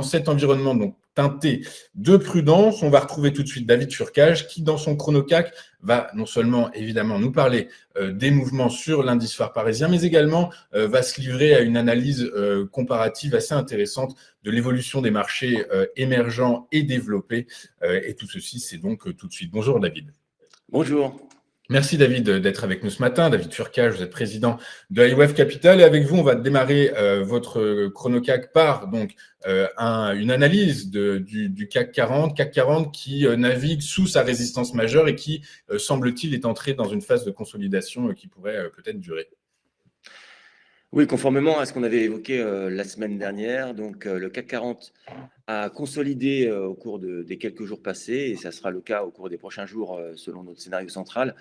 cet environnement donc teinté de prudence, on va retrouver tout de suite David Furcage qui, dans son chrono-CAC, va non seulement évidemment nous parler des mouvements sur l'indice phare parisien, mais également va se livrer à une analyse comparative assez intéressante de l'évolution des marchés émergents et développés. Et tout ceci, c'est donc tout de suite. Bonjour David. Bonjour. Merci David d'être avec nous ce matin. David Furcage, vous êtes président de iWave Capital et avec vous, on va démarrer votre chrono-CAC par donc une analyse du CAC 40 qui navigue sous sa résistance majeure et qui, semble-t-il, est entré dans une phase de consolidation qui pourrait peut-être durer. Oui, conformément à ce qu'on avait évoqué la semaine dernière, donc le CAC 40 a consolidé au cours des quelques jours passés, et ça sera le cas au cours des prochains jours selon notre scénario central,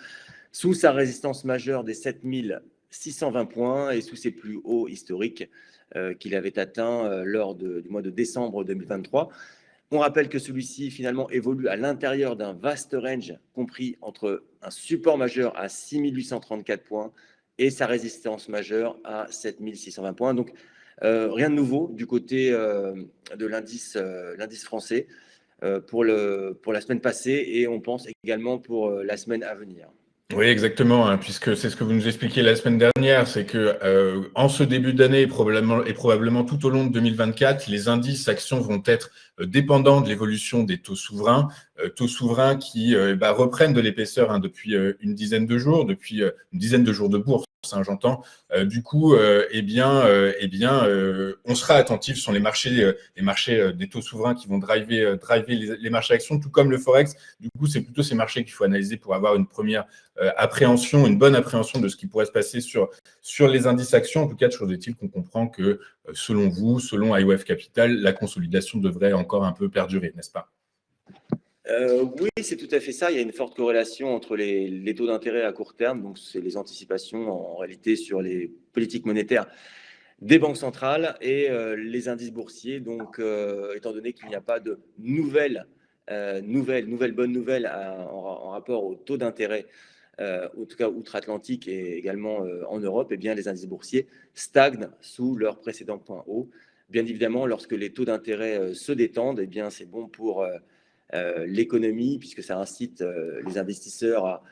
sous sa résistance majeure des 7620 points et sous ses plus hauts historiques qu'il avait atteints lors du mois de décembre 2023. On rappelle que celui-ci finalement évolue à l'intérieur d'un vaste range compris entre un support majeur à 6834 points et sa résistance majeure à 7620 points. Donc, rien de nouveau du côté de l'indice français pour la semaine passée et on pense également pour la semaine à venir. Oui, exactement, hein, puisque c'est ce que vous nous expliquiez la semaine dernière, c'est que en ce début d'année et probablement tout au long de 2024, les indices actions vont être dépendants de l'évolution des taux souverains qui reprennent de l'épaisseur hein, depuis une dizaine de jours, depuis une dizaine de jours de bourse. Hein, j'entends. Du coup, on sera attentif sur les marchés des taux souverains qui vont driver les marchés actions, tout comme le forex. Du coup, c'est plutôt ces marchés qu'il faut analyser pour avoir une première une bonne appréhension de ce qui pourrait se passer sur les indices actions. En tout cas, toujours est-il qu'on comprend que, selon vous, selon iWave Capital, la consolidation devrait encore un peu perdurer, n'est-ce pas? Oui, c'est tout à fait ça. Il y a une forte corrélation entre les taux d'intérêt à court terme, donc c'est les anticipations en réalité sur les politiques monétaires des banques centrales et les indices boursiers. Donc, étant donné qu'il n'y a pas de nouvelles bonnes nouvelles en rapport au taux d'intérêt, en tout cas outre-Atlantique et également en Europe, eh bien, les indices boursiers stagnent sous leur précédent point haut. Bien évidemment, lorsque les taux d'intérêt se détendent, eh bien, c'est bon pour l'économie, puisque ça incite les investisseurs à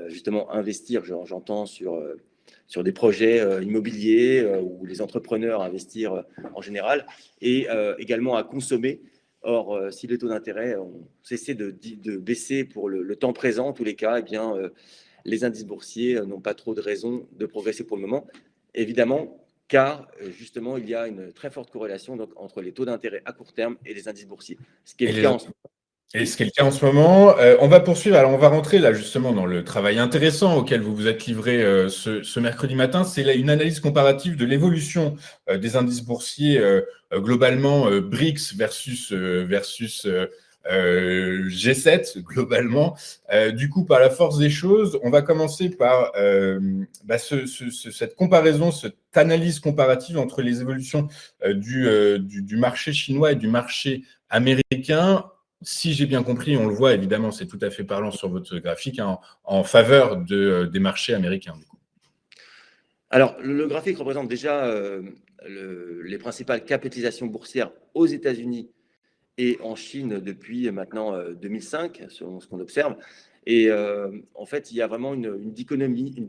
justement investir, j'entends, sur des projets immobiliers ou les entrepreneurs à investir en général, et également à consommer. Or, si les taux d'intérêt ont cessé de baisser pour le temps présent, en tous les cas, eh bien, les indices boursiers n'ont pas trop de raisons de progresser pour le moment. Évidemment, car justement, il y a une très forte corrélation donc, entre les taux d'intérêt à court terme et les indices boursiers, ce qui est le cas en ce moment. Et ce qui est le cas en ce moment, on va poursuivre. Alors, on va rentrer là justement dans le travail intéressant auquel vous vous êtes livré ce mercredi matin. C'est là une analyse comparative de l'évolution des indices boursiers globalement BRICS versus G7 globalement. Du coup, par la force des choses, on va commencer par cette comparaison, cette analyse comparative entre les évolutions du marché chinois et du marché américain. Si j'ai bien compris, on le voit évidemment, c'est tout à fait parlant sur votre graphique, hein, en faveur des marchés américains. Du coup. Alors, le graphique représente déjà les principales capitalisations boursières aux États-Unis et en Chine depuis maintenant 2005, selon ce qu'on observe. Et en fait, il y a vraiment une dichotomie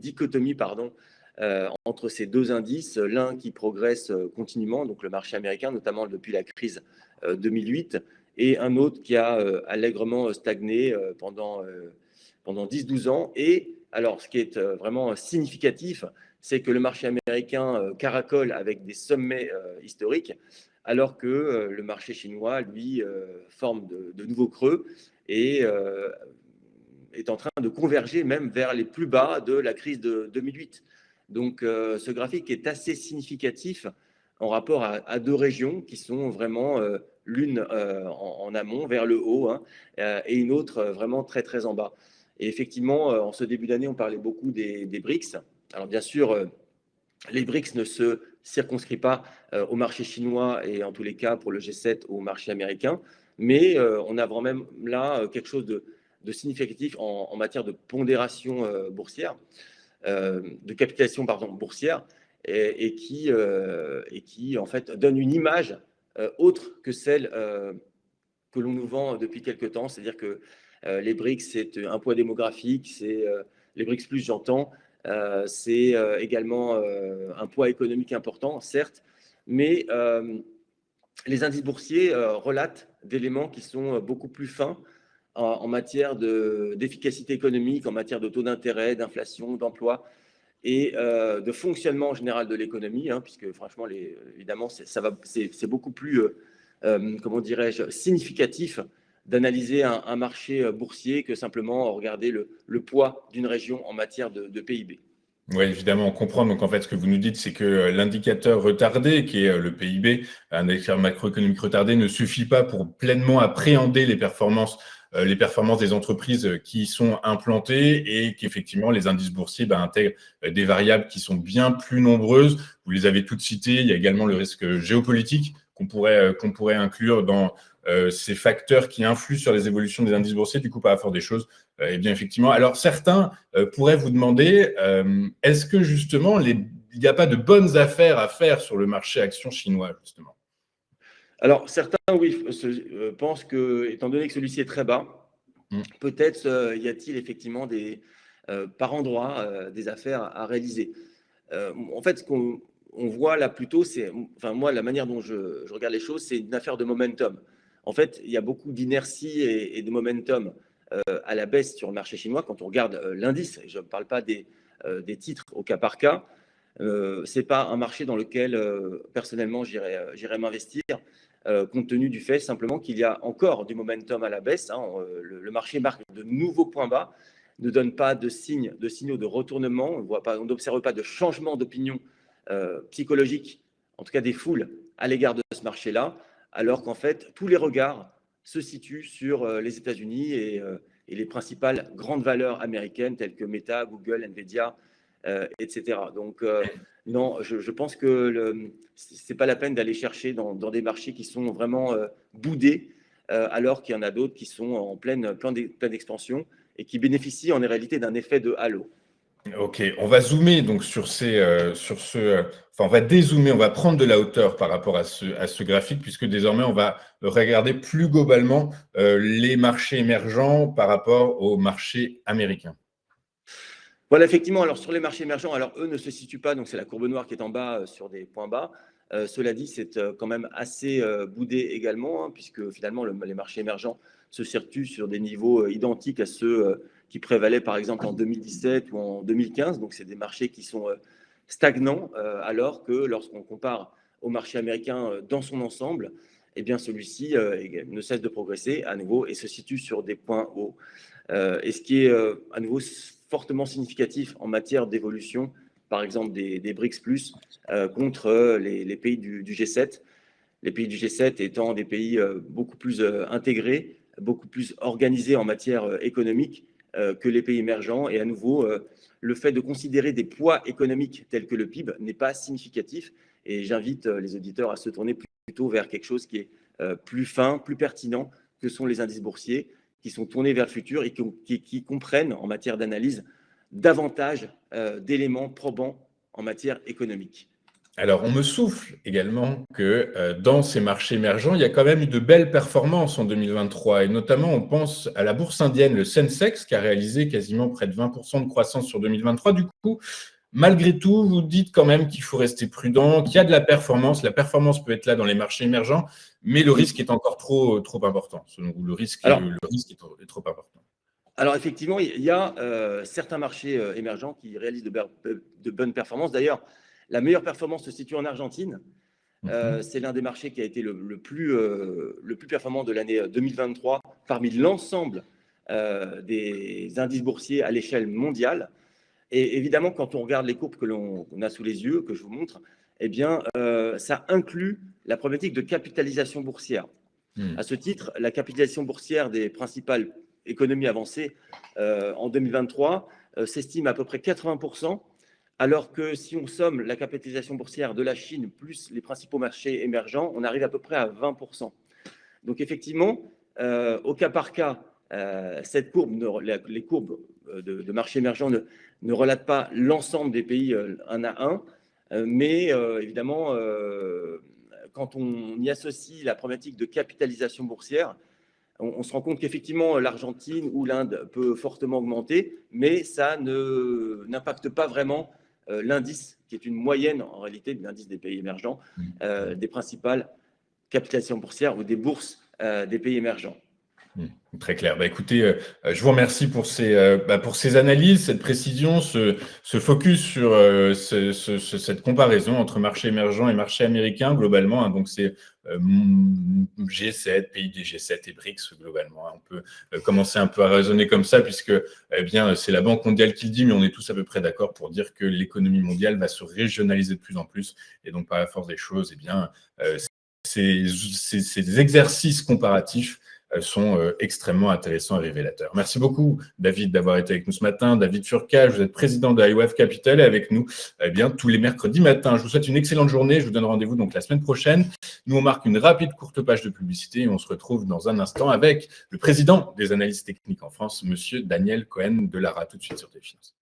entre ces deux indices, l'un qui progresse continuellement, donc le marché américain, notamment depuis la crise 2008, et un autre qui a allègrement stagné pendant 10-12 ans. Et alors, ce qui est vraiment significatif, c'est que le marché américain caracole avec des sommets historiques, alors que le marché chinois, lui, forme de nouveaux creux et est en train de converger même vers les plus bas de la crise de 2008. Donc, ce graphique est assez significatif en rapport à deux régions qui sont vraiment l'une en amont, vers le haut, hein, et une autre vraiment très, très en bas. Et effectivement, en ce début d'année, on parlait beaucoup des BRICS. Alors, bien sûr, les BRICS ne se circonscrivent pas au marché chinois et en tous les cas pour le G7 au marché américain, mais on a vraiment là quelque chose de significatif en matière de pondération boursière, de capitalisation boursière, et qui en fait donne une image autre que celle que l'on nous vend depuis quelque temps. C'est-à-dire que les BRICS, c'est un poids démographique, c'est les BRICS plus, j'entends, c'est également un poids économique important, certes, mais les indices boursiers relatent d'éléments qui sont beaucoup plus fins en matière d'efficacité économique, en matière de taux d'intérêt, d'inflation, d'emploi et de fonctionnement en général de l'économie, hein, puisque franchement, évidemment, c'est beaucoup plus, comment dirais-je, significatif d'analyser un marché boursier que simplement regarder le poids d'une région en matière de PIB. Oui, évidemment, on comprend. Donc, en fait, ce que vous nous dites, c'est que l'indicateur retardé, qui est le PIB, un indicateur macroéconomique retardé, ne suffit pas pour pleinement appréhender les performances des entreprises qui y sont implantées et qu'effectivement, les indices boursiers intègrent des variables qui sont bien plus nombreuses. Vous les avez toutes citées. Il y a également le risque géopolitique qu'on pourrait inclure dans ces facteurs qui influent sur les évolutions des indices boursiers. Du coup, par la force des choses, eh bien, effectivement. Alors, certains pourraient vous demander, est-ce que justement, il n'y a pas de bonnes affaires à faire sur le marché actions chinois, justement? Alors, certains, oui, pensent que, étant donné que celui-ci est très bas, peut-être y a-t-il effectivement par endroit des affaires à réaliser. En fait, ce qu'on voit là plutôt, enfin moi, la manière dont je regarde les choses, c'est une affaire de momentum. En fait, il y a beaucoup d'inertie et de momentum à la baisse sur le marché chinois quand on regarde l'indice. Je ne parle pas des titres au cas par cas. C'est pas un marché dans lequel personnellement j'irais m'investir, compte tenu du fait simplement qu'il y a encore du momentum à la baisse, hein. Le marché marque de nouveaux points bas, ne donne pas de signaux de retournement, on n'observe pas de changement d'opinion psychologique, en tout cas des foules à l'égard de ce marché-là, alors qu'en fait tous les regards se situent sur les États-Unis et les principales grandes valeurs américaines telles que Meta, Google, Nvidia, etc. Donc, non, je pense que ce n'est pas la peine d'aller chercher dans des marchés qui sont vraiment boudés, alors qu'il y en a d'autres qui sont en pleine expansion et qui bénéficient en réalité d'un effet de halo. Ok, on va zoomer donc enfin on va dézoomer, on va prendre de la hauteur par rapport à ce graphique, puisque désormais on va regarder plus globalement les marchés émergents par rapport aux marchés américains. Voilà, effectivement. Alors, sur les marchés émergents, alors eux ne se situent pas, donc c'est la courbe noire qui est en bas sur des points bas. Cela dit, c'est quand même assez boudé également, hein, puisque finalement, les marchés émergents se situent sur des niveaux identiques à ceux qui prévalaient, par exemple, en 2017 ou en 2015. Donc, c'est des marchés qui sont stagnants, alors que lorsqu'on compare au marché américain dans son ensemble, eh bien, celui-ci ne cesse de progresser à nouveau et se situe sur des points hauts. Et ce qui est à nouveau fortement significatif en matière d'évolution, par exemple des BRICS+, contre les pays du G7. Les pays du G7 étant des pays beaucoup plus intégrés, beaucoup plus organisés en matière économique que les pays émergents. Et à nouveau, le fait de considérer des poids économiques tels que le PIB n'est pas significatif. Et j'invite les auditeurs à se tourner plutôt vers quelque chose qui est plus fin, plus pertinent, que sont les indices boursiers, qui sont tournés vers le futur et qui comprennent en matière d'analyse davantage d'éléments probants en matière économique. Alors, on me souffle également que dans ces marchés émergents, il y a quand même eu de belles performances en 2023. Et notamment, on pense à la bourse indienne, le Sensex, qui a réalisé quasiment près de 20% de croissance sur 2023. Du coup, malgré tout, vous dites quand même qu'il faut rester prudent, qu'il y a de la performance. La performance peut être là dans les marchés émergents, mais le risque est encore trop important. Selon vous, le risque est trop important. Alors, effectivement, il y a certains marchés émergents qui réalisent de bonnes performances. D'ailleurs, la meilleure performance se situe en Argentine. C'est l'un des marchés qui a été le plus performant de l'année 2023 parmi l'ensemble des indices boursiers à l'échelle mondiale. Et évidemment, quand on regarde les courbes que l'on a sous les yeux, que je vous montre, eh bien, ça inclut la problématique de capitalisation boursière. À ce titre, la capitalisation boursière des principales économies avancées en 2023 s'estime à peu près 80%, alors que si on somme la capitalisation boursière de la Chine plus les principaux marchés émergents, on arrive à peu près à 20%. Donc effectivement, au cas par cas, cette courbe, les courbes de marchés émergents ne relatent pas l'ensemble des pays un à un, mais évidemment, quand on y associe la problématique de capitalisation boursière, on se rend compte qu'effectivement, l'Argentine ou l'Inde peut fortement augmenter, mais ça n'impacte pas vraiment l'indice, qui est une moyenne en réalité de l'indice des pays émergents, des principales capitalisations boursières ou des bourses des pays émergents. Très clair. Écoutez, je vous remercie pour ces analyses, cette précision, ce focus sur cette comparaison entre marché émergent et marché américain globalement. Donc, c'est G7, pays des G7 et BRICS globalement. On peut commencer un peu à raisonner comme ça puisque c'est la Banque mondiale qui le dit, mais on est tous à peu près d'accord pour dire que l'économie mondiale va se régionaliser de plus en plus. Et donc, par la force des choses, ces exercices comparatifs sont extrêmement intéressants et révélateurs. Merci beaucoup, David, d'avoir été avec nous ce matin. David Furcage, vous êtes président de IWF Capital et avec nous tous les mercredis matins. Je vous souhaite une excellente journée. Je vous donne rendez-vous donc la semaine prochaine. Nous, on marque une rapide courte page de publicité et on se retrouve dans un instant avec le président des analystes techniques en France, monsieur Daniel Cohen de Lara, tout de suite sur TFinance.